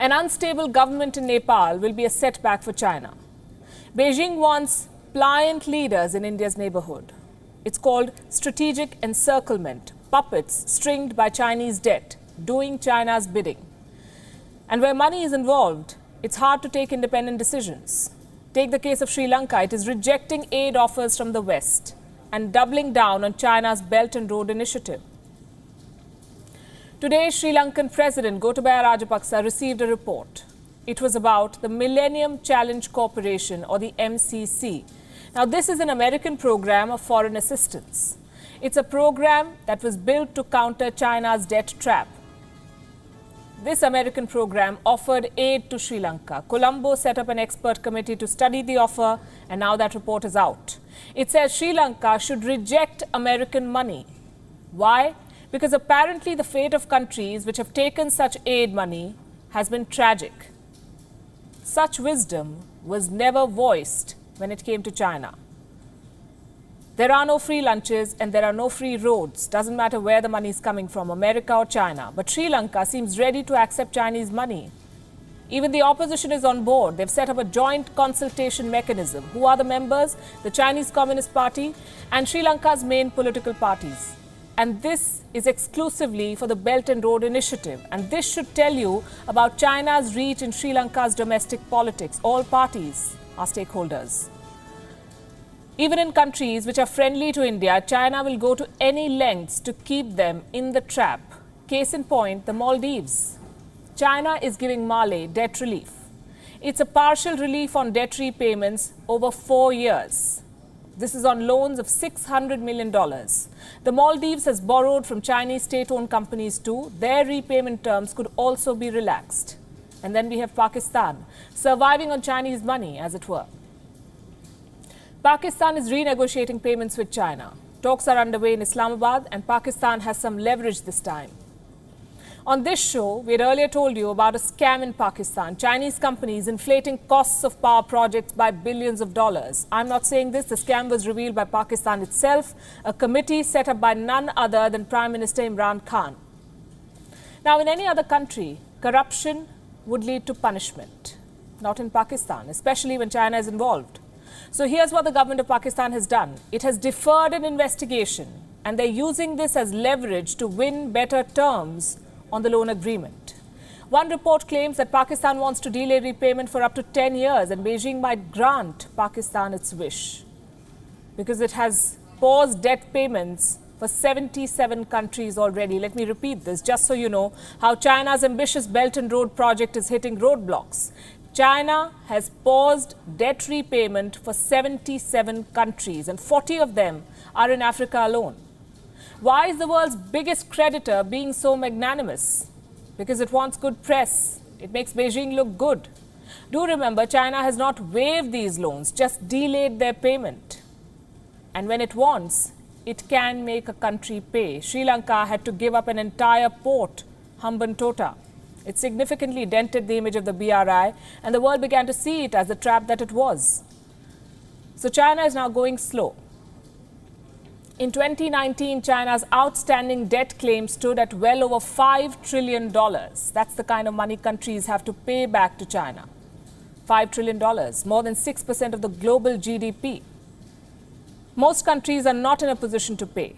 An unstable government in Nepal will be a setback for China. Beijing wants pliant leaders in India's neighborhood. It's called strategic encirclement, puppets stringed by Chinese debt, doing China's bidding. And where money is involved, it's hard to take independent decisions. Take the case of Sri Lanka. It is rejecting aid offers from the West and doubling down on China's Belt and Road Initiative. Today, Sri Lankan President Gotabaya Rajapaksa received a report. It was about the Millennium Challenge Corporation, or the MCC. Now, this is an American program of foreign assistance. It's a program that was built to counter China's debt trap. This American program offered aid to Sri Lanka. Colombo set up an expert committee to study the offer, and now that report is out. It says Sri Lanka should reject American money. Why? Because apparently the fate of countries which have taken such aid money has been tragic. Such wisdom was never voiced when it came to China. There are no free lunches and there are no free roads. Doesn't matter where the money is coming from, America or China. But Sri Lanka seems ready to accept Chinese money. Even the opposition is on board. They've set up a joint consultation mechanism. Who are the members? The Chinese Communist Party and Sri Lanka's main political parties. And this is exclusively for the Belt and Road Initiative. And this should tell you about China's reach in Sri Lanka's domestic politics. All parties are stakeholders. Even in countries which are friendly to India, China will go to any lengths to keep them in the trap. Case in point, the Maldives. China is giving Mali debt relief. It's a partial relief on debt repayments over 4 years. This is on loans of $600 million. The Maldives has borrowed from Chinese state-owned companies too. Their repayment terms could also be relaxed. And then we have Pakistan, surviving on Chinese money, as it were. Pakistan is renegotiating payments with China. Talks are underway in Islamabad, and Pakistan has some leverage this time. On this show, we had earlier told you about a scam in Pakistan. Chinese companies inflating costs of power projects by billions of dollars. I'm not saying this. The scam was revealed by Pakistan itself, a committee set up by none other than Prime Minister Imran Khan. Now, in any other country, corruption would lead to punishment. Not in Pakistan, especially when China is involved. So here's what the government of Pakistan has done. It has deferred an investigation, and they're using this as leverage to win better terms on the loan agreement. One report claims that Pakistan wants to delay repayment for up to 10 years, and Beijing might grant Pakistan its wish because it has paused debt payments for 77 countries already. Let me repeat this just so you know how China's ambitious Belt and Road project is hitting roadblocks. China has paused debt repayment for 77 countries, and 40 of them are in Africa alone. Why is the world's biggest creditor being so magnanimous? Because it wants good press. It makes Beijing look good. Do remember, China has not waived these loans, just delayed their payment. And when it wants, it can make a country pay. Sri Lanka had to give up an entire port, Hambantota. It significantly dented the image of the BRI, and the world began to see it as the trap that it was. So China is now going slow. In 2019, China's outstanding debt claim stood at well over $5 trillion. That's the kind of money countries have to pay back to China. $5 trillion, more than 6% of the global GDP. Most countries are not in a position to pay,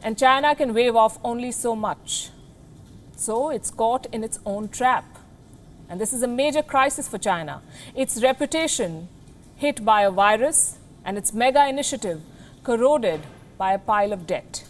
and China can wave off only so much. So it's caught in its own trap. And this is a major crisis for China. Its reputation hit by a virus, and its mega initiative corroded by a pile of debt.